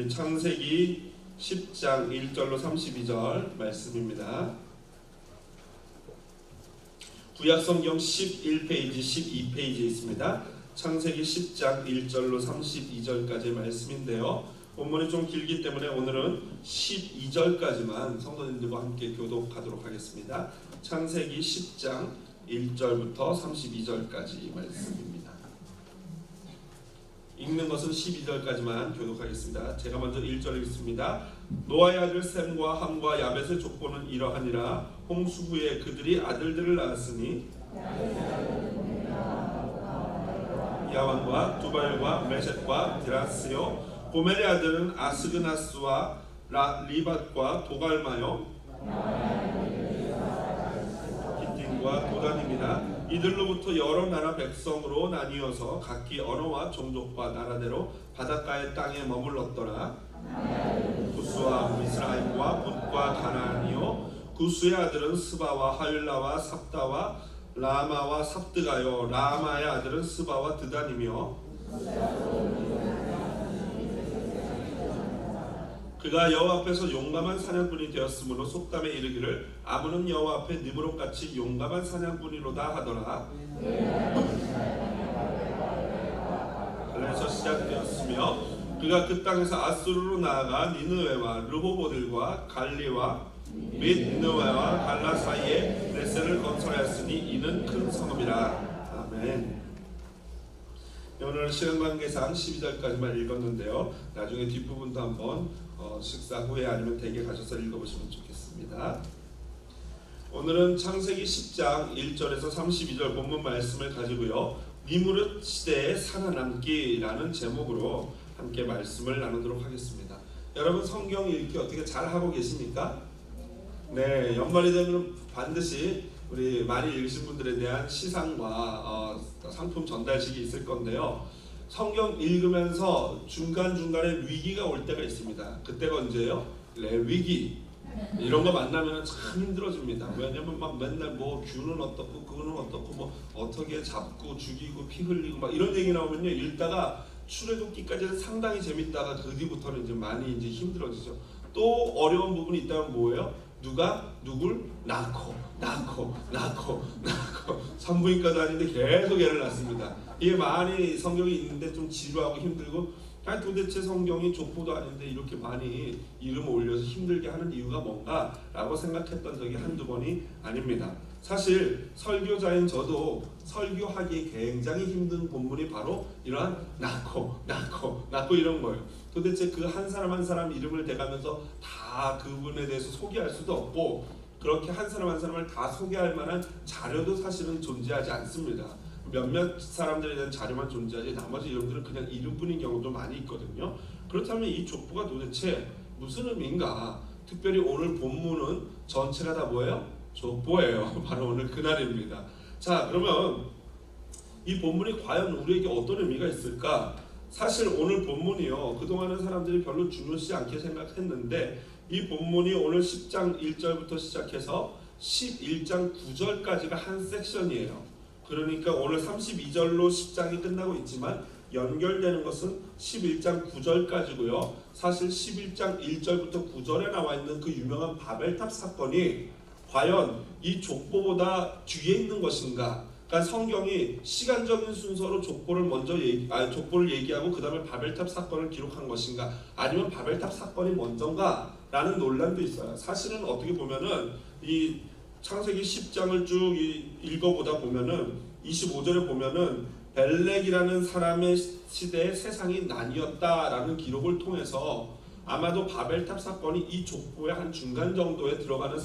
창세기 10장 1절로 32절 말씀입니다. 구약성경 11페이지, 12페이지에 있습니다. 창세기 10장 1절로 32절까지의 말씀인데요. 본문이 좀 길기 때문에 오늘은 12절까지만 성도님들과 함께 교독하도록 하겠습니다. 창세기 10장 1절부터 32절까지 말씀입니다. 읽는 것은 12절까지만 교독하겠습니다. 제가 먼저 1절 읽습니다. 노아의 아들 셈과 함과 야벳의 족보는 이러하니라. 홍수 후에 그들이 아들들을 낳았으니 야완과 두발과 메셋과 디라스요. 고멜의 아들은 아스그나스와 리밧과 도갈마요 기팀과 도단입니다. 이들로부터 여러 나라 백성으로 나뉘어서 각기 언어와 종족과 나라대로 바닷가의 땅에 머물렀더라. 구스와 미스라임과 붓과 가나안이요. 구스의 아들은 스바와 하윌라와 삽다와 라마와 삽드가요. 라마의 아들은 스바와 드단이며 그가 여호와 앞에서 용감한 사냥꾼이 되었으므로 속담에 이르기를 아무는 여호와 앞에 느부롯같이 용감한 사냥꾼이로다 하더라. 그래서 시작되었으며 그가 그 땅에서 아수르로 나아가 니느웨와 르호보들과 갈리와 및 니느웨와 갈라 사이에 레셀을 건설하였으니 이는 큰 성읍이라. 아멘. 오늘 시간 관계상 12절까지만 읽었는데요. 나중에 뒷부분도 한번 식사 후에 아니면 댁에 가셔서 읽어보시면 좋겠습니다. 오늘은 창세기 10장 1절에서 32절 본문 말씀을 가지고요. 니무롯 시대의 살아남기라는 제목으로 함께 말씀을 나누도록 하겠습니다. 여러분 성경 읽기 어떻게 잘 하고 계십니까? 네, 연말이 되면 반드시 우리 많이 읽으신 분들에 대한 시상과 상품 전달식이 있을 건데요. 성경 읽으면서 중간중간에 위기가 올 때가 있습니다. 그때가 언제예요? 위기. 이런 거 만나면 참 힘들어집니다. 왜냐면 막 맨날 뭐 균은 어떻고 그거는 어떻고 뭐 어떻게 잡고 죽이고 피 흘리고 막 이런 얘기 나오면요. 읽다가 출애굽기까지는 상당히 재밌다가 그 뒤부터는 이제 많이 이제 힘들어지죠. 또 어려운 부분이 있다면 뭐예요? 누가 누굴 낳고 산부인과도 아닌데 계속 애를 낳습니다. 이게 많이 성경이 있는데 좀 지루하고 힘들고 아니 도대체 성경이 족보도 아닌데 이렇게 많이 이름을 올려서 힘들게 하는 이유가 뭔가 라고 생각했던 적이 한두 번이 아닙니다. 사실 설교자인 저도 설교하기 굉장히 힘든 본문이 바로 이러한 낳고 이런 거예요. 도대체 그 한 사람 한 사람 이름을 대가면서 다 그분에 대해서 소개할 수도 없고 그렇게 한 사람 한 사람을 다 소개할 만한 자료도 사실은 존재하지 않습니다. 몇몇 사람들에 대한 자료만 존재하지 나머지 이름들은 그냥 이름뿐인 경우도 많이 있거든요. 그렇다면 이 족보가 도대체 무슨 의미인가? 특별히 오늘 본문은 전체가 다 뭐예요? 족보예요. 바로 오늘 그날입니다. 자, 그러면 이 본문이 과연 우리에게 어떤 의미가 있을까? 사실 오늘 본문이요. 그동안은 사람들이 별로 중요시 않게 생각했는데 이 본문이 오늘 10장 1절부터 시작해서 11장 9절까지가 한 섹션이에요. 그러니까 오늘 32절로 10장이 끝나고 있지만 연결되는 것은 11장 9절까지고요. 사실 11장 1절부터 9절에 나와 있는 그 유명한 바벨탑 사건이 과연 이 족보보다 뒤에 있는 것인가? 그러니까 성경이 시간적인 순서로 족보를 먼저 족보를 얘기하고 그 다음에 바벨탑 사건을 기록한 것인가? 아니면 바벨탑 사건이 먼저인가? 라는 논란도 있어요. 사실은 어떻게 보면은 이 창세기 10장을 쭉 읽어보다 보면은 25절에 보면은 벨렉이라는 사람의 시대에 세상이 나뉘었다라는 기록을 통해서 아마도 바벨탑 사건이 이 족보의 한 중간 정도에 들어가는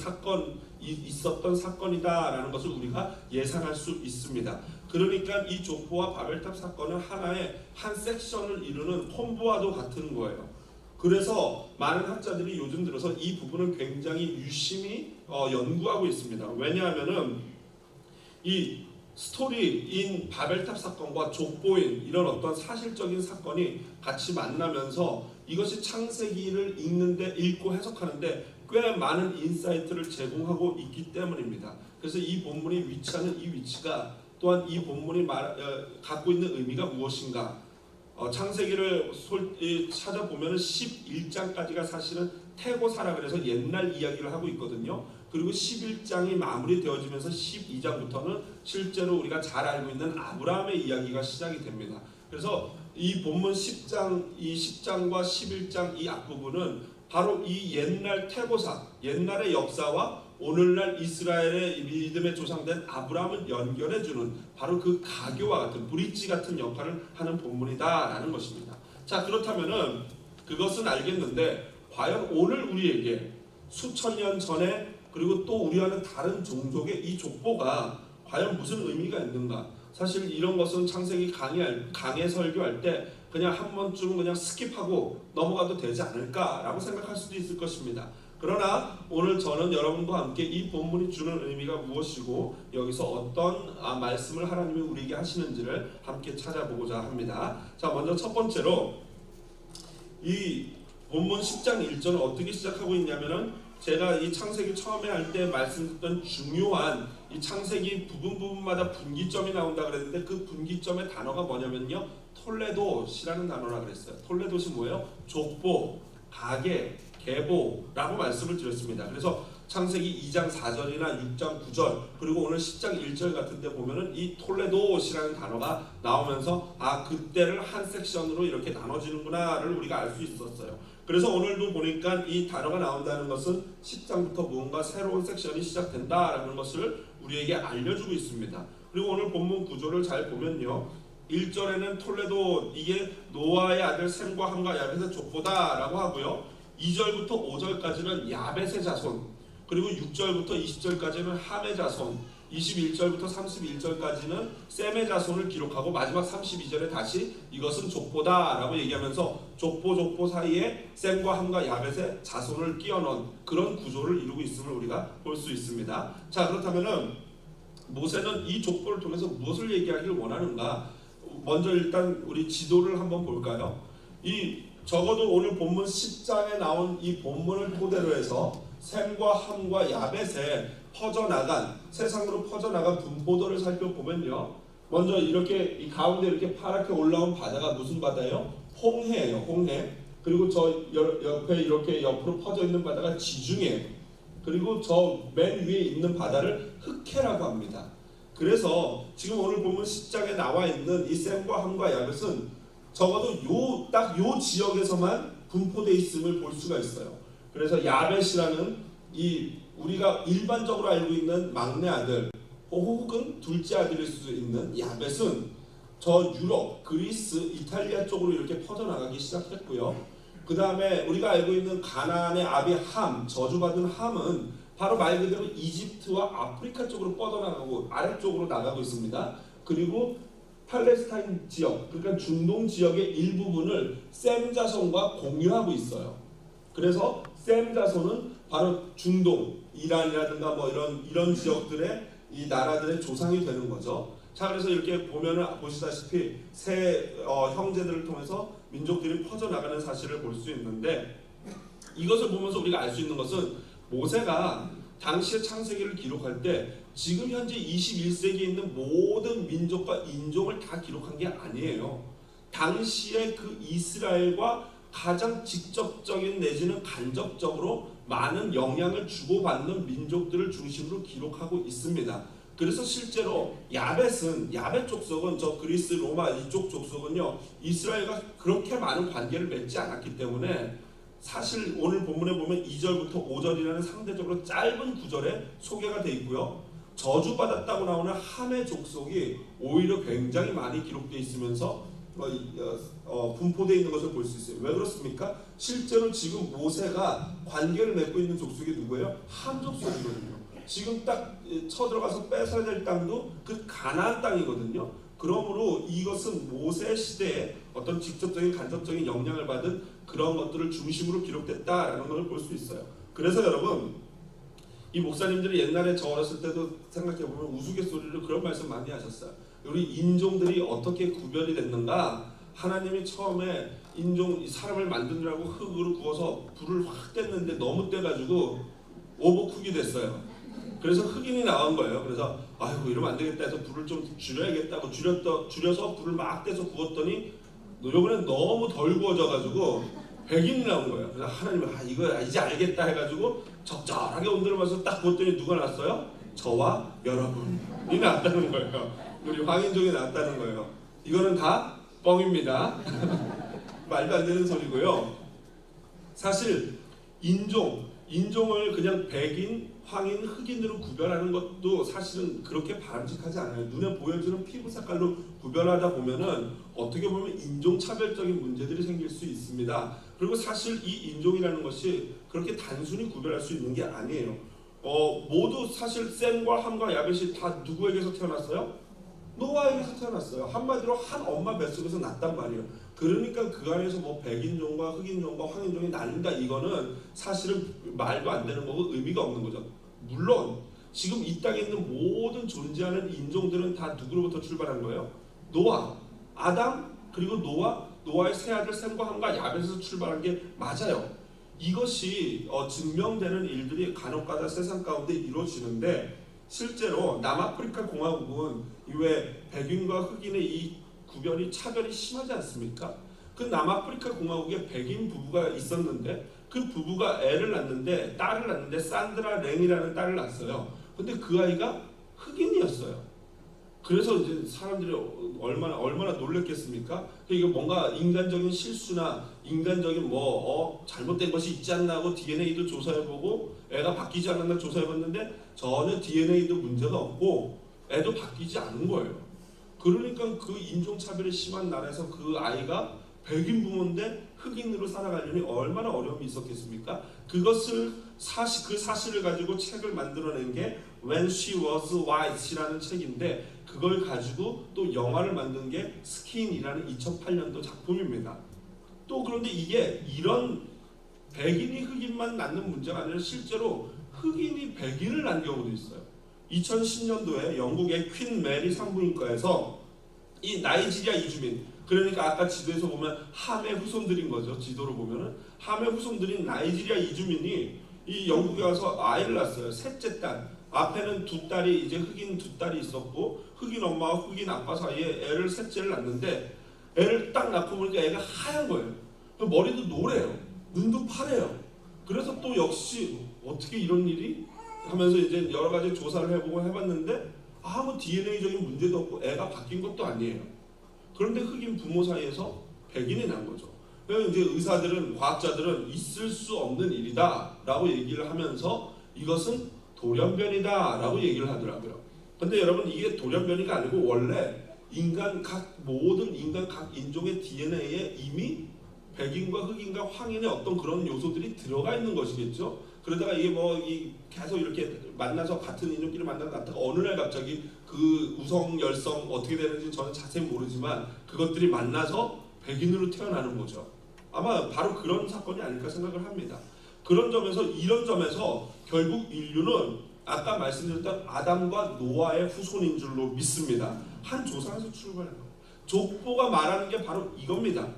있었던 사건이다라는 것을 우리가 예상할 수 있습니다. 그러니까 이 족보와 바벨탑 사건은 하나의 한 섹션을 이루는 콤보와도 같은 거예요. 그래서 많은 학자들이 요즘 들어서 이 부분을 굉장히 유심히 연구하고 있습니다. 왜냐하면은 이 스토리인 바벨탑 사건과 족보인 이런 어떤 사실적인 사건이 같이 만나면서 이것이 창세기를 읽고 해석하는데 꽤 많은 인사이트를 제공하고 있기 때문입니다. 그래서 이 본문이 위치하는 이 위치가 또한 이 본문이 갖고 있는 의미가 무엇인가 창세기를 찾아보면 11장까지가 사실은 태고사라 그래서 옛날 이야기를 하고 있거든요. 그리고 11장이 마무리되어지면서 12장부터는 실제로 우리가 잘 알고 있는 아브라함의 이야기가 시작이 됩니다. 그래서 이 본문 10장, 이 10장과 11장 이 앞부분은 바로 이 옛날 태고사, 옛날의 역사와 오늘날 이스라엘의 믿음의 조상된 아브라함을 연결해주는 바로 그 가교와 같은 브릿지 같은 역할을 하는 본문이다라는 것입니다. 자, 그렇다면은 그것은 알겠는데 과연 오늘 우리에게 수천 년 전에 그리고 또 우리와는 다른 종족의 이 족보가 과연 무슨 의미가 있는가? 사실 이런 것은 창세기 강해 설교할 때 그냥 한 번쯤 그냥 스킵하고 넘어가도 되지 않을까라고 생각할 수도 있을 것입니다. 그러나 오늘 저는 여러분과 함께 이 본문이 주는 의미가 무엇이고 여기서 어떤 말씀을 하나님이 우리에게 하시는지를 함께 찾아보고자 합니다. 자, 먼저 첫 번째로 이 본문 10장 1절은 어떻게 시작하고 있냐면은 제가 이 창세기 처음에 할 때 말씀드렸던 중요한 이 창세기 부분마다 분기점이 나온다 그랬는데 그 분기점의 단어가 뭐냐면요, 톨레도시라는 단어라 그랬어요. 톨레도시 뭐예요? 족보, 가계, 계보라고 말씀을 드렸습니다. 그래서 창세기 2장 4절이나 6장 9절 그리고 오늘 10장 1절 같은 데 보면은 이 톨레도시라는 단어가 나오면서 그때를 한 섹션으로 이렇게 나눠지는구나를 우리가 알 수 있었어요. 그래서 오늘도 보니까 이 단어가 나온다는 것은 10장부터 무언가 새로운 섹션이 시작된다라는 것을 우리에게 알려주고 있습니다. 그리고 오늘 본문 구조를 잘 보면요, 1절에는 톨레도, 이게 노아의 아들 셈과 함과 야벳의 족보다라고 하고요, 2절부터 5절까지는 야벳의 자손, 그리고 6절부터 20절까지는 함의 자손, 21절부터 31절까지는 셈의 자손을 기록하고 마지막 32절에 다시 이것은 족보다라고 얘기하면서 족보 사이에 셈과 함과 야벳의 자손을 끼워 넣은 그런 구조를 이루고 있음을 우리가 볼 수 있습니다. 자, 그렇다면은 모세는 이 족보를 통해서 무엇을 얘기하기를 원하는가? 먼저 일단 우리 지도를 한번 볼까요? 적어도 오늘 본문 10장에 나온 이 본문을 토대로 해서 셈과 함과 야벳에 세상으로 퍼져나간 분포도를 살펴보면요, 먼저 이렇게 이 가운데 이렇게 파랗게 올라온 바다가 무슨 바다예요? 홍해예요. 홍해. 그리고 저 옆에 이렇게 옆으로 퍼져 있는 바다가 지중해. 그리고 저 맨 위에 있는 바다를 흑해라고 합니다. 그래서 지금 오늘 본문 10장에 나와 있는 이 셈과 함과 야벳은 적어도 딱 요 지역에서만 분포되어 있음을 볼 수가 있어요. 그래서 야벳이라는 이 우리가 일반적으로 알고 있는 막내 아들 혹은 둘째 아들일 수 있는 야벳은 저 유럽, 그리스, 이탈리아 쪽으로 이렇게 퍼져나가기 시작했고요. 그 다음에 우리가 알고 있는 가나안의 아비 함, 저주받은 함은 바로 말 그대로 이집트와 아프리카 쪽으로 뻗어나가고 아래쪽으로 나가고 있습니다. 그리고 팔레스타인 지역, 그러니까 중동 지역의 일부분을 셈 자손과 공유하고 있어요. 그래서 셈 자손은 바로 중동, 이란이라든가 뭐 이런 지역들의 이 나라들의 조상이 되는 거죠. 자, 그래서 이렇게 보면은 보시다시피 세 형제들을 통해서 민족들이 퍼져나가는 사실을 볼 수 있는데, 이것을 보면서 우리가 알 수 있는 것은 모세가 당시의 창세기를 기록할 때 지금 현재 21세기에 있는 모든 민족과 인종을 다 기록한 게 아니에요. 당시에 그 이스라엘과 가장 직접적인 내지는 간접적으로 많은 영향을 주고받는 민족들을 중심으로 기록하고 있습니다. 그래서 실제로 야벳 족속은 저 그리스, 로마 이쪽 족속은요, 이스라엘과 그렇게 많은 관계를 맺지 않았기 때문에 사실 오늘 본문에 보면 2절부터 5절이라는 상대적으로 짧은 구절에 소개가 되어 있고요. 저주받았다고 나오는 함의 족속이 오히려 굉장히 많이 기록되어 있으면서 분포되어 있는 것을 볼 수 있어요. 왜 그렇습니까? 실제로 지금 모세가 관계를 맺고 있는 족속이 누구예요? 함 족속이거든요. 지금 딱 쳐들어가서 뺏어야 될 땅도 그 가나안 땅이거든요. 그러므로 이것은 모세 시대에 어떤 직접적인 간접적인 영향을 받은 그런 것들을 중심으로 기록됐다라는 걸 볼 수 있어요. 그래서 여러분, 이 목사님들이 옛날에 저 어렸을 때도 생각해보면 우스갯소리로 그런 말씀 많이 하셨어요. 우리 인종들이 어떻게 구별이 됐는가? 하나님이 처음에 사람을 만드느라고 흙으로 구워서 불을 확 뗐는데 너무 떼가지고 오버쿡이 됐어요. 그래서 흑인이 나온 거예요. 그래서 아이고 이러면 안 되겠다 해서 불을 좀 줄여야겠다고 줄여서 불을 막 떼서 구웠더니 요번엔 너무 덜 구워져가지고 백인이 나온 거예요. 그래서 하나님은 이거 이제 알겠다 해가지고 적절하게 온도를 맞춰서 딱 보더니 누가 났어요? 저와 여러분이 났다는 거예요. 우리 황인종이 났다는 거예요. 이거는 다 뻥입니다. 말도 안 되는 소리고요. 사실 인종을 그냥 백인, 황인, 흑인으로 구별하는 것도 사실은 그렇게 바람직하지 않아요. 눈에 보여지는 피부 색깔로 구별하다 보면은 어떻게 보면 인종차별적인 문제들이 생길 수 있습니다. 그리고 사실 이 인종이라는 것이 그렇게 단순히 구별할 수 있는 게 아니에요. 모두 사실 셈과 함과 야벳이 다 누구에게서 태어났어요? 노아에게서 태어났어요. 한마디로 한 엄마 뱃속에서 났단 말이에요. 그러니까 그 안에서 뭐 백인종과 흑인종과 황인종이 나뉜다, 이거는 사실은 말도 안 되는 거고 의미가 없는 거죠. 물론 지금 이 땅에 있는 모든 존재하는 인종들은 다 누구로부터 출발한 거예요? 노아, 아담, 그리고 노아의 세 아들 셈과 함과 야벳에서 출발한 게 맞아요. 이것이 증명되는 일들이 간혹가다 세상 가운데 이루어지는데, 실제로 남아프리카 공화국은 왜 백인과 흑인의 이 구별이 차별이 심하지 않습니까? 그 남아프리카 공화국에 백인 부부가 있었는데 그 부부가 딸을 낳는데 산드라 랭이라는 딸을 낳았어요. 근데 그 아이가 흑인이었어요. 그래서 이제 사람들이 얼마나 놀랬겠습니까? 이거 뭔가 인간적인 실수나 인간적인 잘못된 것이 있지 않나 하고 DNA도 조사해보고 애가 바뀌지 않았나 조사해봤는데 전혀 DNA도 문제가 없고 애도 바뀌지 않은 거예요. 그러니까 그 인종차별이 심한 나라에서 그 아이가 백인 부모인데 흑인으로 살아가려니 얼마나 어려움이 있었겠습니까? 그 사실을 가지고 책을 만들어낸 게 When She Was White이라는 책인데, 그걸 가지고 또 영화를 만든 게 스킨이라는 2008년도 작품입니다. 또 그런데 이게 이런 백인이 흑인만 낳는 문제가 아니라 실제로 흑인이 백인을 낳은 경우도 있어요. 2010년도에 영국의 퀸 메리 산부인과에서 이 나이지리아 이주민, 그러니까 아까 지도에서 보면 함의 후손들인 거죠. 지도로 보면은 함의 후손들인 나이지리아 이주민이 이 영국에 와서 아이를 낳았어요. 셋째 딸. 앞에는 두 딸이, 이제 흑인 두 딸이 있었고 흑인 엄마와 흑인 아빠 사이에 애를 셋째를 낳는데, 애를 딱 낳고 보니까 애가 하얀 거예요. 머리도 노래요. 눈도 파래요. 그래서 또 역시 어떻게 이런 일이 하면서 이제 여러 가지 조사를 해보고 해봤는데 아무 DNA적인 문제도 없고 애가 바뀐 것도 아니에요. 그런데 흑인 부모 사이에서 백인이 난 거죠. 그래서 이제 의사들은, 과학자들은 있을 수 없는 일이다라고 얘기를 하면서 이것은 돌연변이다라고 얘기를 하더라고요. 근데 여러분, 이게 돌연변이가 아니고 원래 모든 인간 각 인종의 DNA에 이미 백인과 흑인과 황인의 어떤 그런 요소들이 들어가 있는 것이겠죠. 그러다가 이게 계속 이렇게 만나서 같은 인종끼리 만나다가 어느 날 갑자기 그 우성 열성 어떻게 되는지 저는 자세히 모르지만 그것들이 만나서 백인으로 태어나는 거죠. 아마 바로 그런 사건이 아닐까 생각을 합니다. 이런 점에서 결국 인류는 아까 말씀드렸던 아담과 노아의 후손인 줄로 믿습니다. 한 조상에서 출발한 거예요. 족보가 말하는 게 바로 이겁니다.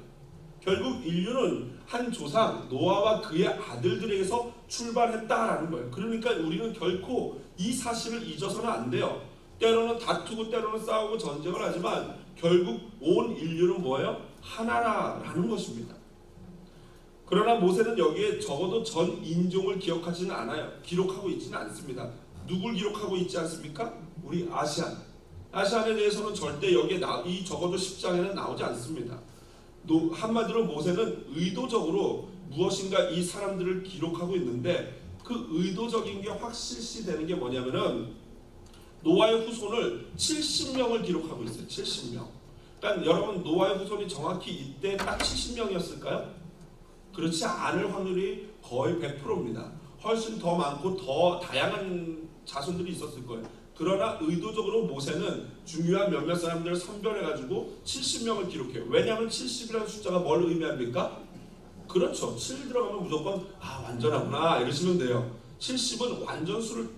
결국 인류는 한 조상 노아와 그의 아들들에게서 출발했다라는 거예요. 그러니까 우리는 결코 이 사실을 잊어서는 안 돼요. 때로는 다투고 때로는 싸우고 전쟁을 하지만 결국 온 인류는 뭐예요? 하나라는 것입니다. 그러나 모세는 여기에 적어도 전 인종을 기록하지는 않아요. 기록하고 있지는 않습니다. 누굴 기록하고 있지 않습니까? 우리 아시안에 대해서는 절대 여기에 이 적어도 10장에는 나오지 않습니다. 한마디로 모세는 의도적으로 무엇인가 이 사람들을 기록하고 있는데, 그 의도적인 게 확실시 되는 게 뭐냐면은 노아의 후손을 70명을 기록하고 있어요. 70명. 그러니까 여러분, 노아의 후손이 정확히 이때 딱 70명이었을까요? 그렇지 않을 확률이 거의 100%입니다. 훨씬 더 많고 더 다양한 자손들이 있었을 거예요. 그러나 의도적으로 모세는 중요한 몇몇 사람들을 선별해가지고 70명을 기록해요. 왜냐하면 70이라는 숫자가 뭘 의미합니까? 그렇죠. 7 들어가면 무조건 완전하구나 이러시면 돼요. 70은 완전수를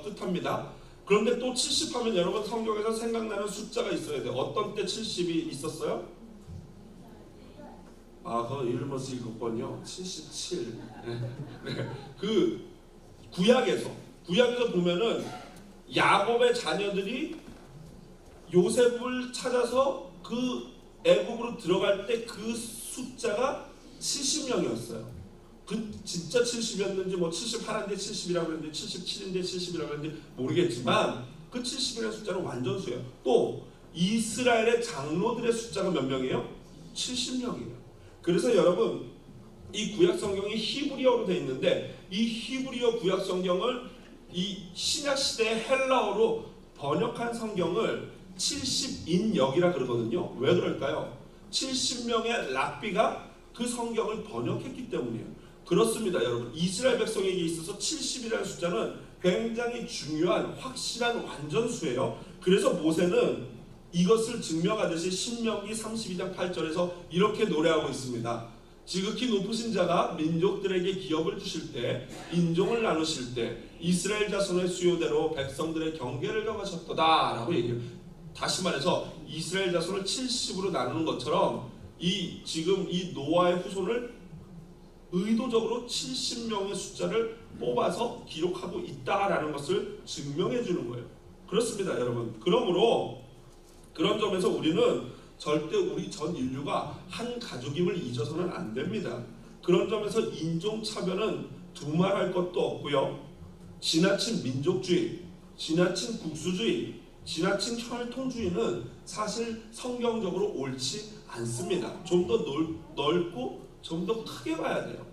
뜻합니다. 그런데 또 70 하면 여러분 성경에서 생각나는 숫자가 있어야 돼요. 어떤 때 70이 있었어요? 그거 일머스 읽었거든요. 77. 네. 그 구약에서 보면은 야곱의 자녀들이 요셉을 찾아서 그 애굽으로 들어갈 때 그 숫자가 70명이었어요. 그 진짜 70이었는지 뭐 78인데 70이라고 그랬는데 77인데 70이라고 그랬는지 모르겠지만 그 70이라는 숫자는 완전수예요. 또 이스라엘의 장로들의 숫자가 몇 명이에요? 70명이에요. 그래서 여러분 이 구약 성경이 히브리어로 되어 있는데 이 히브리어 구약 성경을 이 신약 시대의 헬라어로 번역한 성경을 70인역이라 그러거든요. 왜 그럴까요? 70명의 랍비가 그 성경을 번역했기 때문이에요. 그렇습니다, 여러분. 이스라엘 백성에게 있어서 70이라는 숫자는 굉장히 중요한 확실한 완전수예요. 그래서 모세는 이것을 증명하듯이 신명기 32장 8절에서 이렇게 노래하고 있습니다. 지극히 높으신 자가 민족들에게 기업을 주실 때, 인종을 나누실 때 이스라엘 자손의 수요대로 백성들의 경계를 정하셨도다 라고 얘기해요. 다시 말해서 이스라엘 자손을 70으로 나누는 것처럼 지금 이 노아의 후손을 의도적으로 70명의 숫자를 뽑아서 기록하고 있다라는 것을 증명해 주는 거예요. 그렇습니다, 여러분. 그러므로 그런 점에서 우리는 절대 우리 전 인류가 한 가족임을 잊어서는 안 됩니다. 그런 점에서 인종차별은 두말할 것도 없고요. 지나친 민족주의, 지나친 국수주의, 지나친 혈통주의는 사실 성경적으로 옳지 않습니다. 좀 더 넓고 좀 더 크게 봐야 돼요.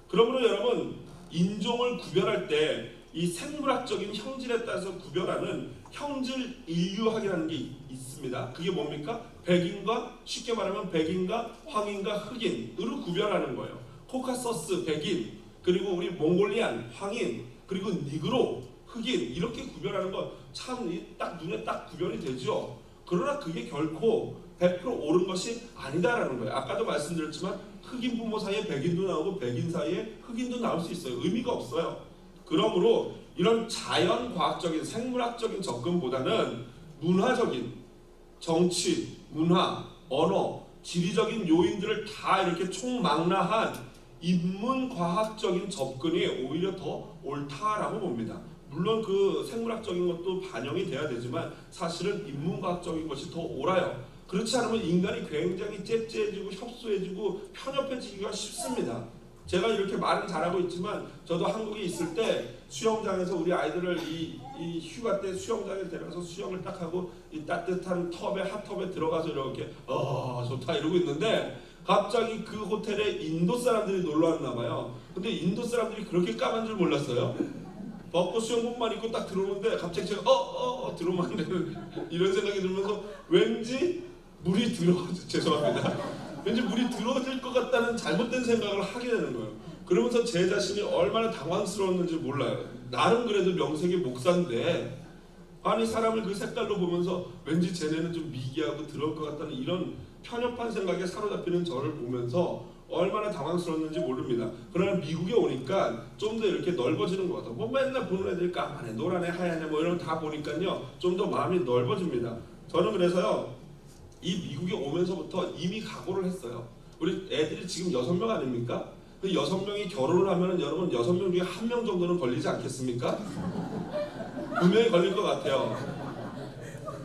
그러므로 여러분 인종을 구별할 때 이 생물학적인 형질에 따라서 구별하는 형질 인류학이라는 게 있습니다. 그게 뭡니까? 백인과 쉽게 말하면 백인과 황인과 흑인으로 구별하는 거예요. 코카서스 백인, 그리고 우리 몽골리안 황인, 그리고 니그로 흑인 이렇게 구별하는 거 참 딱 눈에 딱 구별이 되죠. 그러나 그게 결코 100% 옳은 것이 아니다라는 거예요. 아까도 말씀드렸지만 흑인 부모 사이에 백인도 나오고 백인 사이에 흑인도 나올 수 있어요. 의미가 없어요. 그러므로 이런 자연과학적인 생물학적인 접근보다는 문화적인 정치, 문화, 언어, 지리적인 요인들을 다 이렇게 총망라한 인문과학적인 접근이 오히려 더 옳다라고 봅니다. 물론 그 생물학적인 것도 반영이 돼야 되지만 사실은 인문과학적인 것이 더 옳아요. 그렇지 않으면 인간이 굉장히 째째해지고 협소해지고 편협해지기가 쉽습니다. 제가 이렇게 말은 잘하고 있지만 저도 한국에 있을 때 수영장에서 우리 아이들을 이 휴가 때 수영장에 데려가서 수영을 딱 하고 이 따뜻한 텁에 핫텁에 들어가서 이렇게 좋다 이러고 있는데 갑자기 그 호텔에 인도 사람들이 놀러 왔나 봐요. 근데 인도 사람들이 그렇게 까만 줄 몰랐어요. 벗고 수영복만 입고 딱 들어오는데 갑자기 제가 들어오면 안 되는 이런 생각이 들면서 왠지 물이 죄송합니다. 왠지 물이 들어질 것 같다는 잘못된 생각을 하게 되는 거예요. 그러면서 제 자신이 얼마나 당황스러웠는지 몰라요. 나름 그래도 명색이 목사인데 아니 사람을 그 색깔로 보면서 왠지 쟤네는 좀 미개하고 들어올 것 같다는 이런 편협한 생각에 사로잡히는 저를 보면서 얼마나 당황스러웠는지 모릅니다. 그러나 미국에 오니까 좀 더 이렇게 넓어지는 것 같아요. 뭐 맨날 보는 애들이 까만해, 노란애, 하얀애 뭐 이런 거 다 보니까요 좀 더 마음이 넓어집니다. 저는 그래서요 이 미국에 오면서부터 이미 각오를 했어요. 우리 애들이 지금 6명 아닙니까? 그 6명이 결혼을 하면은 여러분 6명 중에 1명 정도는 걸리지 않겠습니까? 분명히 걸릴 것 같아요.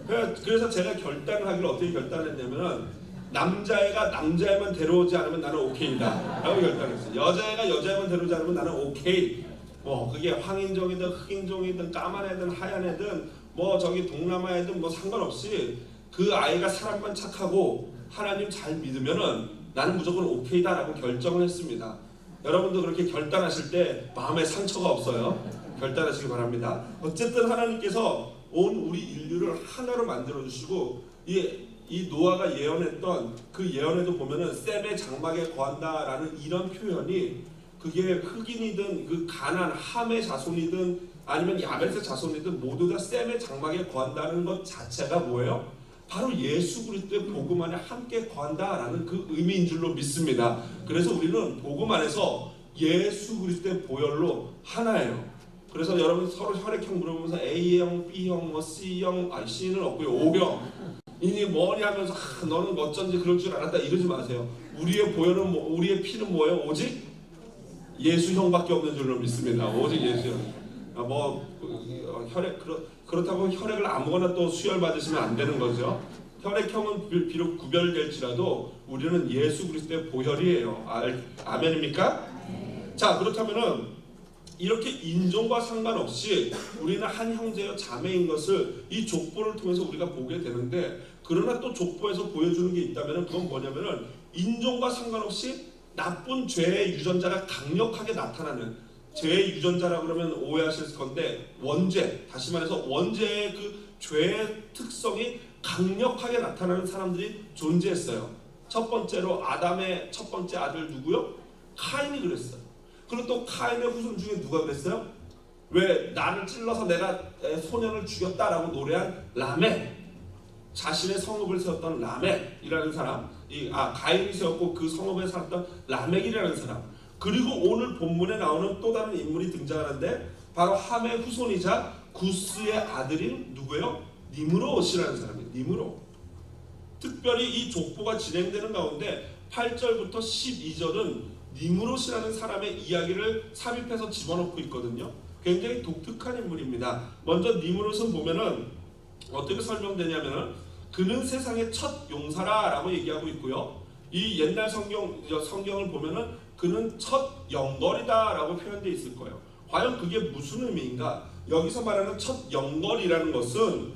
그래서 제가 결단을 하기를 어떻게 결단했냐면은 남자애가 남자애만 데려오지 않으면 나는 오케이다 라고 결단했어요. 여자애가 여자애만 데려오지 않으면 나는 오케이. 뭐 그게 황인종이든 흑인종이든 까만 애든 하얀 애든 뭐 저기 동남아 애든 뭐 상관없이 그 아이가 사람만 착하고 하나님 잘 믿으면은 나는 무조건 오케이다라고 결정을 했습니다. 여러분도 그렇게 결단하실 때 마음에 상처가 없어요. 결단하시기 바랍니다. 어쨌든 하나님께서 온 우리 인류를 하나로 만들어 주시고 이 노아가 예언했던 그 예언에도 보면은 셈의 장막에 거한다라는 이런 표현이 그게 흑인이든 그 가난 함의 자손이든 아니면 야벳의 자손이든 모두 다 셈의 장막에 거한다는 것 자체가 뭐예요? 바로 예수 그리스도의 복음 안에 함께 거한다라는 그 의미인 줄로 믿습니다. 그래서 우리는 복음 안에서 예수 그리스도의 보혈로 하나예요. 그래서 여러분 서로 혈액형 물어보면서 A형, B형, 뭐 C형, C는 없고요. O형. 이니 뭐니 하면서 너는 어쩐지 그럴 줄 알았다 이러지 마세요. 우리의 보혈은 우리의 피는 뭐예요? 오직 예수형밖에 없는 줄로 믿습니다. 오직 예수형. 혈액 그렇다고 혈액을 아무거나 또 수혈 받으시면 안 되는 거죠. 혈액형은 비록 구별될지라도 우리는 예수 그리스도의 보혈이에요. 아멘입니까? 자, 그렇다면은 이렇게 인종과 상관없이 우리는 한 형제여 자매인 것을 이 족보를 통해서 우리가 보게 되는데, 그러나 또 족보에서 보여주는 게 있다면 그건 뭐냐면은 인종과 상관없이 나쁜 죄의 유전자가 강력하게 나타나는, 죄의 유전자라 그러면 오해하실 건데 원죄, 다시 말해서 원죄의 그 죄의 특성이 강력하게 나타나는 사람들이 존재했어요. 첫 번째로 아담의 첫 번째 아들 누구요? 카인이 그랬어요. 그리고 또 카인의 후손 중에 누가 그랬어요? 왜 나를 찔러서 내가 소년을 죽였다라고 노래한 라멕, 자신의 성읍을 세웠던 라멕이라는 사람, 가인이 세웠고 그 성읍에 살았던 라멕이라는 사람, 그리고 오늘 본문에 나오는 또 다른 인물이 등장하는데 바로 함의 후손이자 구스의 아들인 누구예요? 니므롯이라는 사람이에요. 니므롯. 특별히 이 족보가 진행되는 가운데 8절부터 12절은 니므롯이라는 사람의 이야기를 삽입해서 집어넣고 있거든요. 굉장히 독특한 인물입니다. 먼저 니므롯은 보면은 어떻게 설명되냐면은 그는 세상의 첫 용사라라고 얘기하고 있고요. 이 옛날 성경을 보면은 그는 첫 영걸이다라고 표현되어 있을 거예요. 과연 그게 무슨 의미인가? 여기서 말하는 첫 영걸이라는 것은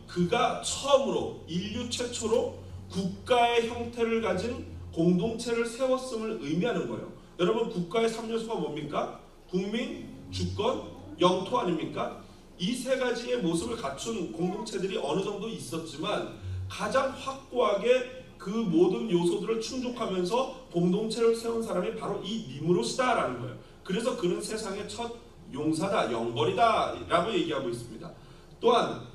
그가 처음으로 인류 최초로 국가의 형태를 가진 공동체를 세웠음을 의미하는 거예요. 여러분, 국가의 3요소가 뭡니까? 국민, 주권, 영토 아닙니까? 이 세 가지의 모습을 갖춘 공동체들이 어느 정도 있었지만 가장 확고하게 그 모든 요소들을 충족하면서 공동체를 세운 사람이 바로 이 니므롯이다라는 거예요. 그래서 그는 세상의 첫 용사다, 영걸이다 라고 얘기하고 있습니다. 또한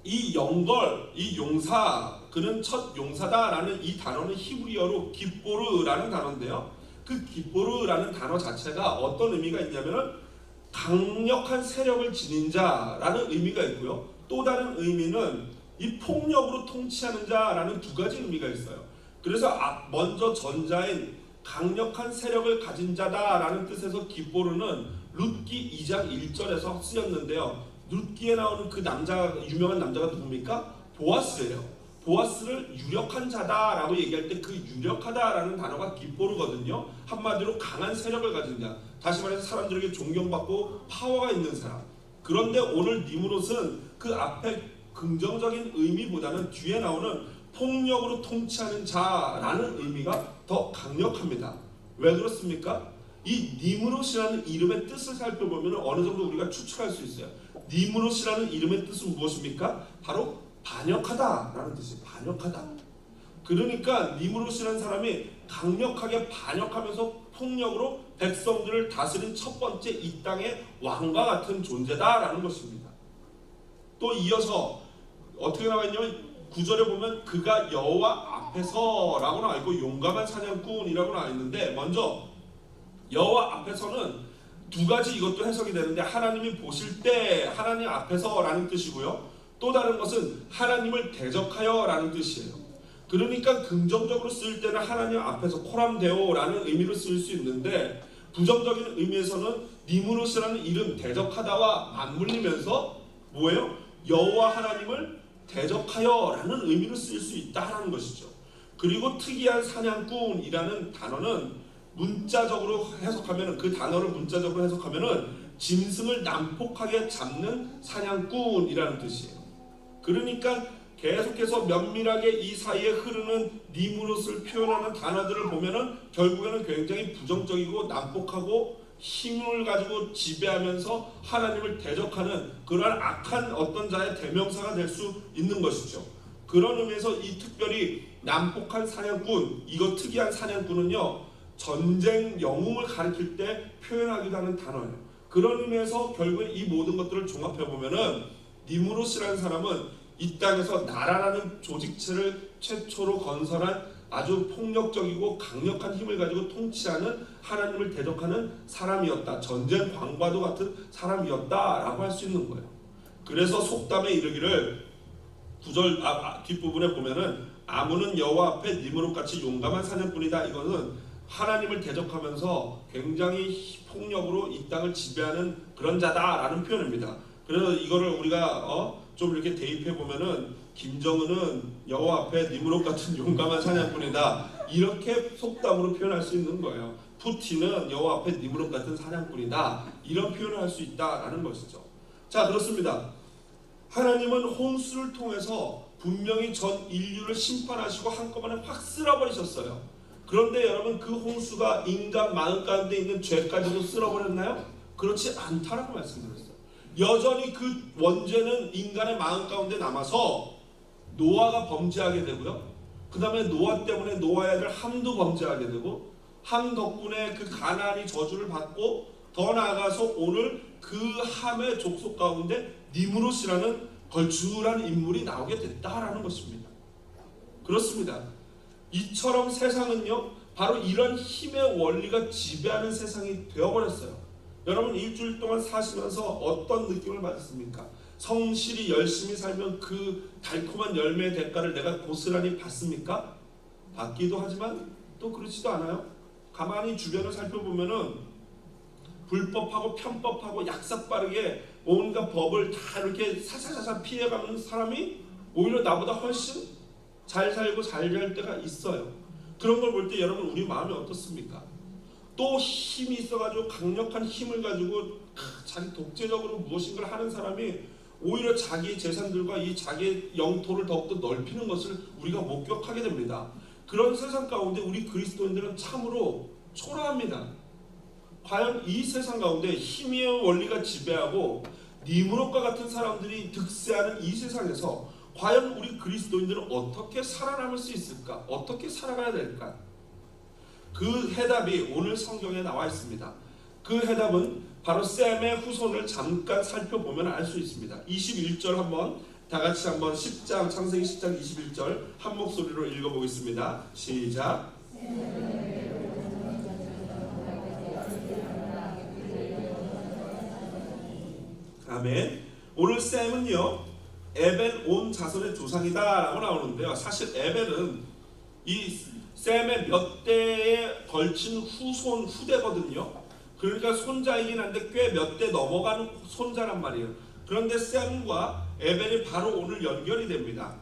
이 영걸, 이 용사, 그는 첫 용사다라는 이 단어는 히브리어로 깃보르라는 단어인데요. 그 깃보르라는 단어 자체가 어떤 의미가 있냐면은 강력한 세력을 지닌 자라는 의미가 있고요. 또 다른 의미는 이 폭력으로 통치하는 자라는 두 가지 의미가 있어요. 그래서 먼저 전자인 강력한 세력을 가진 자다라는 뜻에서 깃보르는 룻기 2장 1절에서 쓰였는데요. 룻기에 나오는 그 유명한 남자가 누굽니까? 보아스예요. 보아스를 유력한 자다라고 얘기할 때 그 유력하다라는 단어가 깃보르거든요. 한마디로 강한 세력을 가진 자, 다시 말해서 사람들에게 존경받고 파워가 있는 사람. 그런데 오늘 니므롯은 그 앞에 긍정적인 의미보다는 뒤에 나오는 폭력으로 통치하는 자라는 의미가 더 강력합니다. 왜 그렇습니까? 이 니므롯이라는 이름의 뜻을 살펴보면 어느 정도 우리가 추측할 수 있어요. 니므롯이라는 이름의 뜻은 무엇입니까? 바로 반역하다라는 뜻이에요. 반역하다. 그러니까 니므롯이라는 사람이 강력하게 반역하면서 폭력으로 백성들을 다스린 첫 번째 이 땅의 왕과 같은 존재다라는 것입니다. 또 이어서 어떻게 나와 있냐면 9절에 보면 그가 여호와 앞에서라고 나와 있고 용감한 사냥꾼이라고 나와 있는데, 먼저 여호와 앞에서는 두 가지 이것도 해석이 되는데, 하나님이 보실 때 하나님 앞에서라는 뜻이고요. 또 다른 것은 하나님을 대적하여라는 뜻이에요. 그러니까 긍정적으로 쓸 때는 하나님 앞에서 코람데오라는 의미로 쓸 수 있는데, 부정적인 의미에서는 니므롯이라는 이름 대적하다와 맞물리면서 뭐예요? 여호와 하나님을 대적하여라는 의미로 쓸 수 있다라는 것이죠. 그리고 특이한 사냥꾼이라는 단어는 문자적으로 해석하면, 그 단어를 문자적으로 해석하면은 짐승을 난폭하게 잡는 사냥꾼이라는 뜻이에요. 그러니까 계속해서 면밀하게 이 사이에 흐르는 니므롯을 표현하는 단어들을 보면은 결국에는 굉장히 부정적이고 난폭하고 힘을 가지고 지배하면서 하나님을 대적하는 그러한 악한 어떤 자의 대명사가 될 수 있는 것이죠. 그런 의미에서 이 특별히 난폭한 사냥꾼, 이거 특이한 사냥꾼은요, 전쟁 영웅을 가리킬 때 표현하기도 하는 단어예요. 그런 의미에서 결국에 이 모든 것들을 종합해 보면은 니므롯이라는 사람은 이 땅에서 나라라는 조직체를 최초로 건설한 아주 폭력적이고 강력한 힘을 가지고 통치하는, 하나님을 대적하는 사람이었다. 전쟁 광과도 같은 사람이었다라고 할 수 있는 거예요. 그래서 속담에 이르기를 9절 뒷부분에 보면은 아문은 여호와 앞에 니므롯같이 용감한 사냥꾼이다. 이거는 하나님을 대적하면서 굉장히 폭력으로 이 땅을 지배하는 그런 자다라는 표현입니다. 그래서 이거를 우리가 좀 이렇게 대입해 보면은 김정은은 여호와 앞에 니무롯 같은 용감한 사냥꾼이다, 이렇게 속담으로 표현할 수 있는 거예요. 푸틴은 여호와 앞에 니무롯 같은 사냥꾼이다, 이런 표현을 할 수 있다라는 것이죠. 자, 그렇습니다. 하나님은 홍수를 통해서 분명히 전 인류를 심판하시고 한꺼번에 확 쓸어버리셨어요. 그런데 여러분, 그 홍수가 인간 마음 가운데 있는 죄까지도 쓸어버렸나요? 그렇지 않다라고 말씀드렸어요. 여전히 그 원죄는 인간의 마음 가운데 남아서 노아가 범죄하게 되고요, 그 다음에 노아 때문에 노아의 아들 함도 범죄하게 되고, 함 덕분에 그 가나안이 저주를 받고, 더 나아가서 오늘 그 함의 족속 가운데 니무롯이라는 걸출한 인물이 나오게 됐다라는 것입니다. 그렇습니다. 이처럼 세상은요, 바로 이런 힘의 원리가 지배하는 세상이 되어버렸어요. 여러분, 일주일 동안 사시면서 어떤 느낌을 받았습니까? 성실히 열심히 살면 그 달콤한 열매의 대가를 내가 고스란히 받습니까? 받기도 하지만 또 그렇지도 않아요. 가만히 주변을 살펴보면은 불법하고 편법하고 약삭빠르게 온갖 법을 다 이렇게 사사사사 피해가는 사람이 오히려 나보다 훨씬 잘 살고 잘 살 때가 있어요. 그런 걸 볼 때 여러분, 우리 마음이 어떻습니까? 또 힘이 있어가지고 강력한 힘을 가지고 자기 독재적으로 무엇인가를 하는 사람이 오히려 자기 재산들과 이 자기 영토를 더욱더 넓히는 것을 우리가 목격하게 됩니다. 그런 세상 가운데 우리 그리스도인들은 참으로 초라합니다. 과연 이 세상 가운데 힘의 원리가 지배하고 니무롯과 같은 사람들이 득세하는 이 세상에서 과연 우리 그리스도인들은 어떻게 살아남을 수 있을까? 어떻게 살아가야 될까? 그 해답이 오늘 성경에 나와 있습니다. 그 해답은 바로 셈의 후손을 잠깐 살펴보면 알 수 있습니다. 21절 한번 다 같이 한번 10장 창세기 10장 21절 한 목소리로 읽어보겠습니다. 시작. 아멘. 오늘 셈은요, 에벨 온 자손의 조상이다라고 나오는데요. 사실 에벨은 이 셈의 몇 대에 걸친 후대거든요. 그러니까 손자이긴 한데 꽤 몇 대 넘어가는 손자란 말이에요. 그런데 셈과 에벨이 바로 오늘 연결이 됩니다.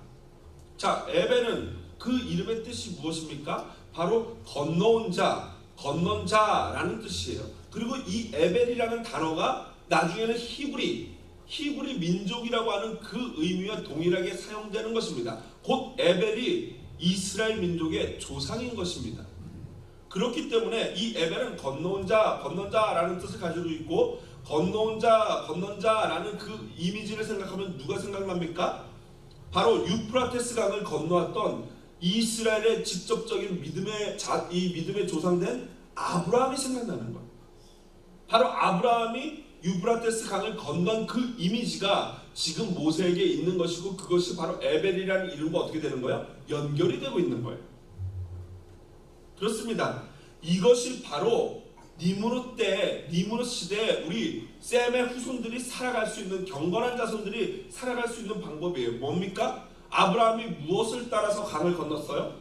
자, 에벨은 그 이름의 뜻이 무엇입니까? 바로 건너온 자, 건넌 자라는 뜻이에요. 그리고 이 에벨이라는 단어가 나중에는 히브리 민족이라고 하는 그 의미와 동일하게 사용되는 것입니다. 곧 에벨이 이스라엘 민족의 조상인 것입니다. 그렇기 때문에 이 에벨은 건너온 자, 건넌 자라는 뜻을 가지고 있고, 건너온 자, 건넌 자라는 그 이미지를 생각하면 누가 생각납니까? 바로 유프라테스 강을 건너왔던 이스라엘의 직접적인 믿음의 조상된 아브라함이 생각나는 거예요. 바로 아브라함이 유프라테스 강을 건넌 그 이미지가 지금 모세에게 있는 것이고, 그것이 바로 에벨이라는 이름과 어떻게 되는 거예요? 연결이 되고 있는 거예요. 그렇습니다. 이것이 바로 니무롯 시대에 우리 셈의 후손들이 살아갈 수 있는, 경건한 자손들이 살아갈 수 있는 방법이에요. 뭡니까? 아브라함이 무엇을 따라서 강을 건넜어요?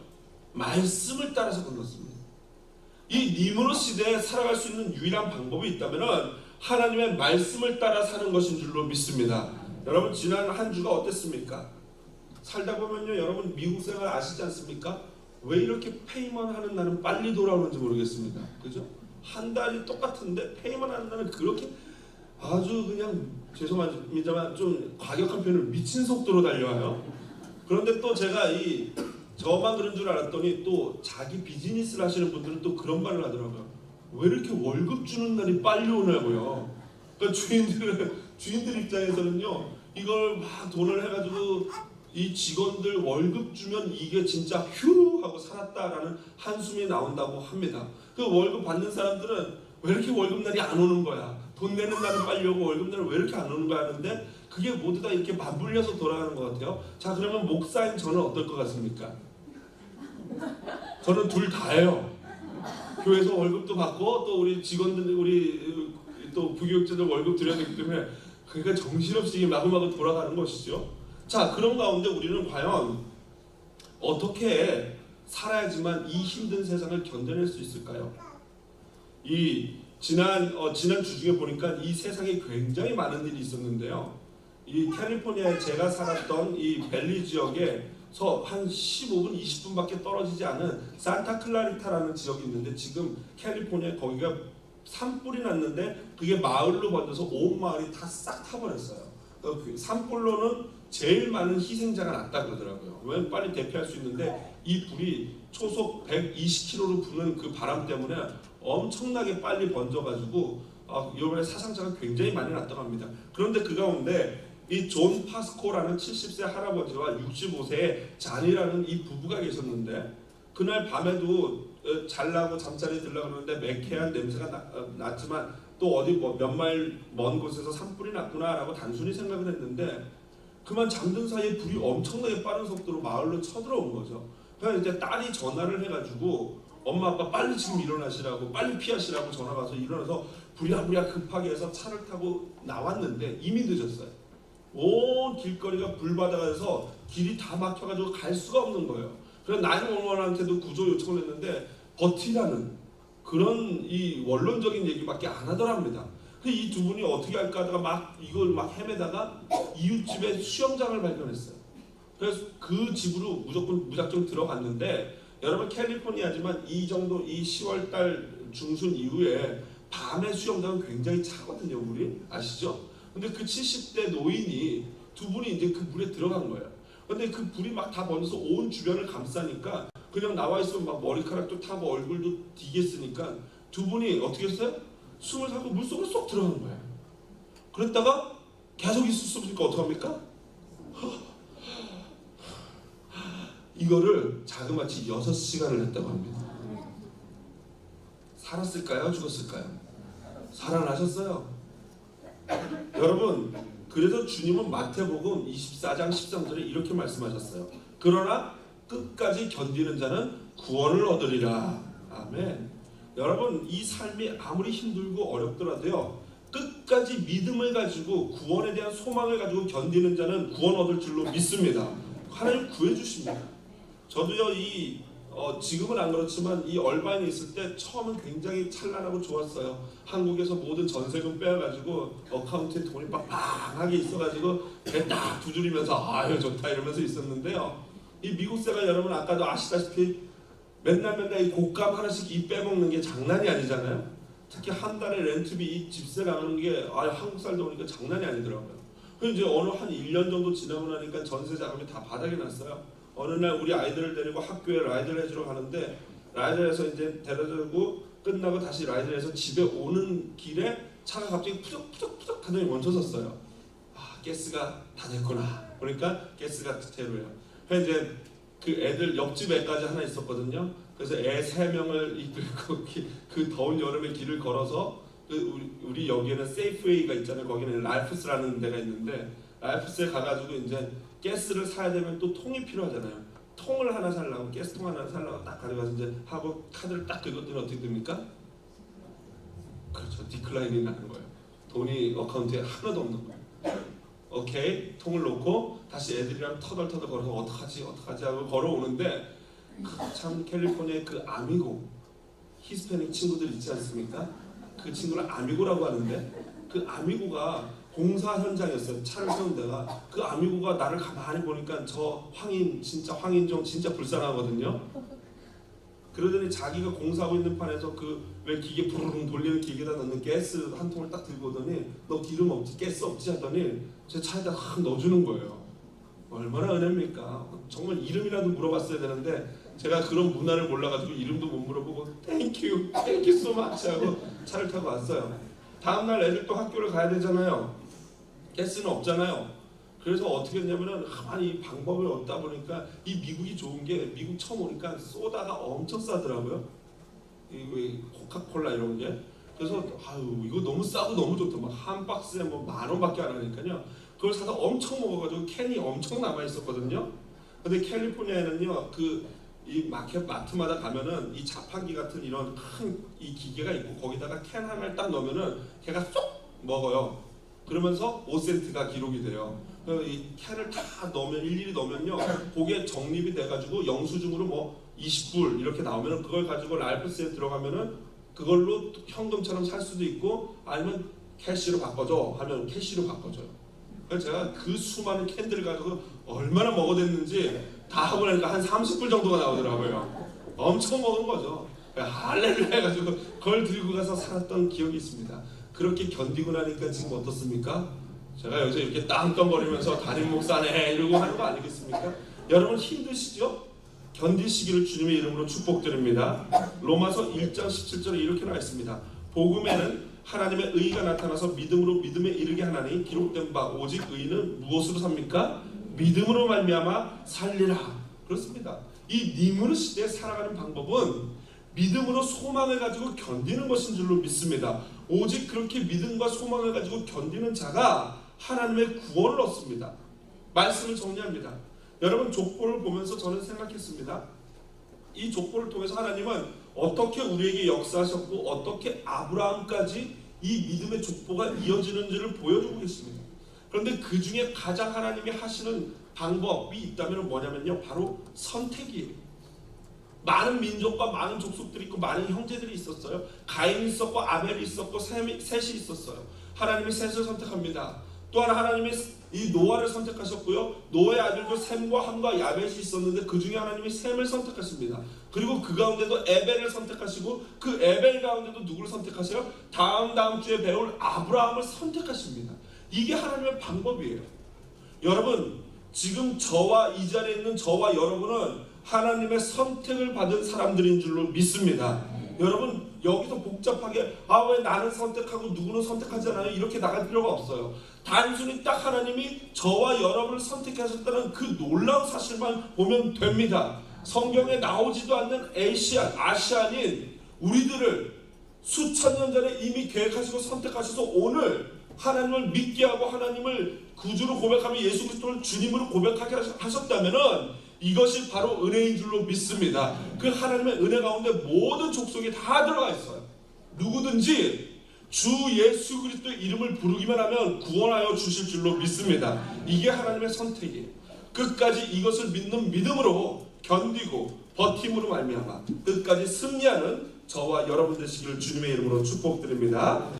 말씀을 따라서 건넜습니다. 이 니무롯 시대에 살아갈 수 있는 유일한 방법이 있다면 하나님의 말씀을 따라 사는 것인 줄로 믿습니다. 여러분, 지난 한 주가 어땠습니까? 살다 보면요, 여러분 미국 생활 아시지 않습니까? 왜 이렇게 페이만 하는 날은 빨리 돌아오는지 모르겠습니다. 그죠? 한 달이 똑같은데 페이만 하는 날은 그렇게 아주 그냥, 죄송합니다만 좀 과격한 표현을 미친 속도로 달려와요. 그런데 또 제가 저만 그런 줄 알았더니 또 자기 비즈니스를 하시는 분들은 또 그런 말을 하더라고요. 왜 이렇게 월급 주는 날이 빨리 오냐고요. 그러니까 주인들 입장에서는요, 이걸 막 돈을 해가지고 이 직원들 월급 주면 이게 진짜 휴 하고 살았다라는 한숨이 나온다고 합니다. 그 월급 받는 사람들은 왜 이렇게 월급날이 안 오는 거야, 돈 내는 날은 빨리 오고 월급날은 왜 이렇게 안 오는 거야 하는데, 그게 모두 다 이렇게 맞물려서 돌아가는 것 같아요. 자, 그러면 목사인 저는 어떨 것 같습니까? 저는 둘 다예요. 교회에서 월급도 받고 또 우리 직원들, 우리 또 부교육자들 월급 드려야 되기 때문에 그러니까 정신없이 마구마구 돌아가는 것이죠. 자, 그런 가운데 우리는 과연 어떻게 살아야지만 이 힘든 세상을 견뎌낼 수 있을까요? 지난 주 중에 보니까 이 세상에 굉장히 많은 일이 있었는데요. 이 캘리포니아에 제가 살았던 이 밸리 지역에서 한 15분, 20분밖에 떨어지지 않은 산타클라리타라는 지역이 있는데 지금 캘리포니아에 거기가 산불이 났는데 그게 마을로 번져서 온 마을이 다 싹 타버렸어요. 그 산불로는 제일 많은 희생자가 났다 그러더라고요. 왜냐면 빨리 대피할 수 있는데 이 불이 초속 120km로 부는 그 바람 때문에 엄청나게 빨리 번져가지고 이번에 사상자가 굉장히 많이 났다고 합니다. 그런데 그 가운데 이 존 파스코라는 70세 할아버지와 65세의 잔이라는 이 부부가 계셨는데 그날 밤에도 잘라고 잠자리에 들려고 그러는데 매캐한 냄새가 났지만 또 어디 몇 마일 먼 곳에서 산불이 났구나라고 단순히 생각을 했는데 그만 잠든 사이에 불이 엄청나게 빠른 속도로 마을로 쳐들어온 거죠. 그래서 이제 딸이 전화를 해가지고 엄마 아빠 빨리 지금 일어나시라고 빨리 피하시라고 전화가 와서 일어나서 부랴부랴 급하게 해서 차를 타고 나왔는데 이미 늦었어요. 온 길거리가 불바다가 길이 다 막혀가지고 갈 수가 없는 거예요. 그래서 911한테도 구조 요청을 했는데 버티라는 그런 이 원론적인 얘기밖에 안 하더랍니다. 이 두 분이 어떻게 할까 하다가 막 이걸 막 헤매다가 이웃집에 수영장을 발견했어요. 그래서 그 집으로 무작정 들어갔는데 여러분 캘리포니아지만 이 정도 이 10월달 중순 이후에 밤에 수영장은 굉장히 차거든요. 물이 아시죠? 근데 그 70대 노인이 두 분이 이제 그 물에 들어간 거예요. 근데 그 불이 막 다 번져서 온 주변을 감싸니까 그냥 나와 있으면 막 머리카락도 타고 얼굴도 디겠으니까 두 분이 어떻게 했어요? 숨을 참고 물속으로 쏙 들어가는 거예요. 그랬다가 계속 있을 수 없으니까 어떡합니까? 이거를 자그마치 6시간을 했다고 합니다. 살았을까요? 죽었을까요? 살아나셨어요. 여러분 그래서 주님은 마태복음 24장 13절에 이렇게 말씀하셨어요. 그러나 끝까지 견디는 자는 구원을 얻으리라. 아멘. 여러분 이 삶이 아무리 힘들고 어렵더라도요 끝까지 믿음을 가지고 구원에 대한 소망을 가지고 견디는 자는 구원 얻을 줄로 믿습니다. 하나님 구해주십니다. 저도요 지금은 안 그렇지만 이 얼바인에 있을 때 처음은 굉장히 찬란하고 좋았어요. 한국에서 모든 전세금 빼가지고 어카운트에 돈이 빵빵하게 있어가지고 배 딱 두드리면서 아유 좋다 이러면서 있었는데요. 이 미국세가 여러분 아까도 아시다시피 맨날 이 곶감 하나씩 이 빼먹는 게 장난이 아니잖아요. 특히 한 달에 렌트비 이 집세 나가는 게 한국 살다 보니까 장난이 아니더라고요. 그래서 이제 어느 한 1년 정도 지나고 나니까 전세 자금이 다 바닥에 났어요. 어느 날 우리 아이들을 데리고 학교에 라이드를 해주러 가는데 라이드에서 이제 데려주고 끝나고 다시 라이드에서 집에 오는 길에 차가 갑자기 푸적푸적 하더니 멈춰섰어요. 가스가 다 됐구나. 그러니까 가스가 제로예요. 그래서 이제 그 애들 옆집 애까지 하나 있었거든요. 그래서 애 3명을 이끌고 그 더운 여름에 길을 걸어서 우리 여기에는 세이프웨이가 있잖아요. 거기는 랄프스라는 데가 있는데 랄프스에 가가지고 이제 가스를 사야 되면 또 통이 필요하잖아요. 통을 하나 살려고 가스통 하나 살려고 딱 가져가서 이제 하고 카드를 딱 긁었더니 어떻게 됩니까? 그렇죠. 디클라인이 나는 거예요. 돈이 어카운트에 하나도 없는 거예요. 오케이 통을 놓고 다시 애들이랑 터덜터덜 걸어서 어떡하지 하고 걸어오는데 참 캘리포니아의 그 아미고 히스패닉 친구들 있지 않습니까? 그 친구를 아미고라고 하는데 그 아미고가 공사 현장이었어요. 차를 세운 데가. 그 아미고가 나를 가만히 보니까 저 황인종 진짜 불쌍하거든요. 그러더니 자기가 공사하고 있는 판에서 그 왜 기계 부르릉 돌리는 기계에다 넣는 가스 한 통을 딱 들고 오더니 너 기름 없지? 가스 없지? 하더니 제 차에다 확 넣어주는 거예요. 얼마나 은혜입니까? 정말 이름이라도 물어봤어야 되는데 제가 그런 문화를 몰라가지고 이름도 못 물어보고 땡큐 so much 하고 차를 타고 왔어요. 다음날 애들 또 학교를 가야 되잖아요. 가스는 없잖아요. 그래서 어떻게 했냐면은 가만히 방법을 얻다 보니까 이 미국이 좋은 게 미국 처음 오니까 소다가 엄청 싸더라고요. 이 코카콜라 이런 게. 그래서 아유 이거 너무 싸고 너무 좋다. 막 한 박스에 뭐 10,000원밖에 안 하니까요. 그걸 사서 엄청 먹어가지고 캔이 엄청 남아 있었거든요. 근데 캘리포니아에는요 이 마트마다 가면은 이 자판기 같은 이런 큰 이 기계가 있고 거기다가 캔 하나를 딱 넣으면은 걔가 쏙 먹어요. 그러면서 5센트가 기록이 돼요. 이 캔을 다 넣으면 일일이 넣으면요, 그게 적립이 돼가지고 영수증으로 뭐 20불 이렇게 나오면은 그걸 가지고 랄프스에 들어가면은 그걸로 현금처럼 살 수도 있고 아니면 캐시로 바꿔줘 하면 캐시로 바꿔줘요. 그래서 제가 그 수많은 캔들을 가지고 얼마나 먹어댔는지 다 하고 나니까 한 30불 정도가 나오더라고요. 엄청 먹은 거죠. 할렐루야 해가지고 그걸 들고 가서 살았던 기억이 있습니다. 그렇게 견디고 나니까 지금 어떻습니까? 제가 여기서 이렇게 땅덩거리면서 담임 목사네 이러고 하는 거 아니겠습니까? 여러분 힘드시죠? 견디시기를 주님의 이름으로 축복드립니다. 로마서 1장 17절에 이렇게 나와 있습니다. 복음에는 하나님의 의가 나타나서 믿음으로 믿음에 이르게 하나니 기록된 바 오직 의는 무엇으로 삽니까? 믿음으로 말미암아 살리라. 그렇습니다. 이 니무르 시대에 살아가는 방법은 믿음으로 소망을 가지고 견디는 것인 줄로 믿습니다. 오직 그렇게 믿음과 소망을 가지고 견디는 자가 하나님의 구원을 얻습니다. 말씀을 정리합니다. 여러분 족보를 보면서 저는 생각했습니다. 이 족보를 통해서 하나님은 어떻게 우리에게 역사하셨고 어떻게 아브라함까지 이 믿음의 족보가 이어지는지를 보여주고 계십니다. 그런데 그 중에 가장 하나님이 하시는 방법이 있다면 뭐냐면요, 바로 선택이에요. 많은 민족과 많은 족속들이 있고 많은 형제들이 있었어요. 가인이 있었고 아벨이 있었고 셋이 있었어요. 하나님이 셋을 선택합니다. 또한 하나님이 이 노아를 선택하셨고요. 노아의 아들도 셈과 함과 야벳이 있었는데 그 중에 하나님이 셈을 선택하십니다. 그리고 그 가운데도 에벨을 선택하시고 그 에벨 가운데도 누구를 선택하세요? 다음 주에 배울 아브라함을 선택하십니다. 이게 하나님의 방법이에요. 여러분 지금 저와 이 자리에 있는 저와 여러분은 하나님의 선택을 받은 사람들인 줄로 믿습니다. 여러분 여기서 복잡하게 왜 나는 선택하고 누구는 선택하지 않아요? 이렇게 나갈 필요가 없어요. 단순히 딱 하나님이 저와 여러분을 선택하셨다는 그 놀라운 사실만 보면 됩니다. 성경에 나오지도 않는 아시안인 우리들을 수천 년 전에 이미 계획하시고 선택하셔서 오늘 하나님을 믿게 하고 하나님을 구주로 고백하며 예수 그리스도를 주님으로 고백하게 하셨다면은 이것이 바로 은혜인 줄로 믿습니다. 그 하나님의 은혜 가운데 모든 족속이 다 들어가 있어요. 누구든지 주 예수 그리스도의 이름을 부르기만 하면 구원하여 주실 줄로 믿습니다. 이게 하나님의 선택이에요. 끝까지 이것을 믿는 믿음으로 견디고 버팀으로 말미암아 끝까지 승리하는 저와 여러분 되시기를 주님의 이름으로 축복드립니다.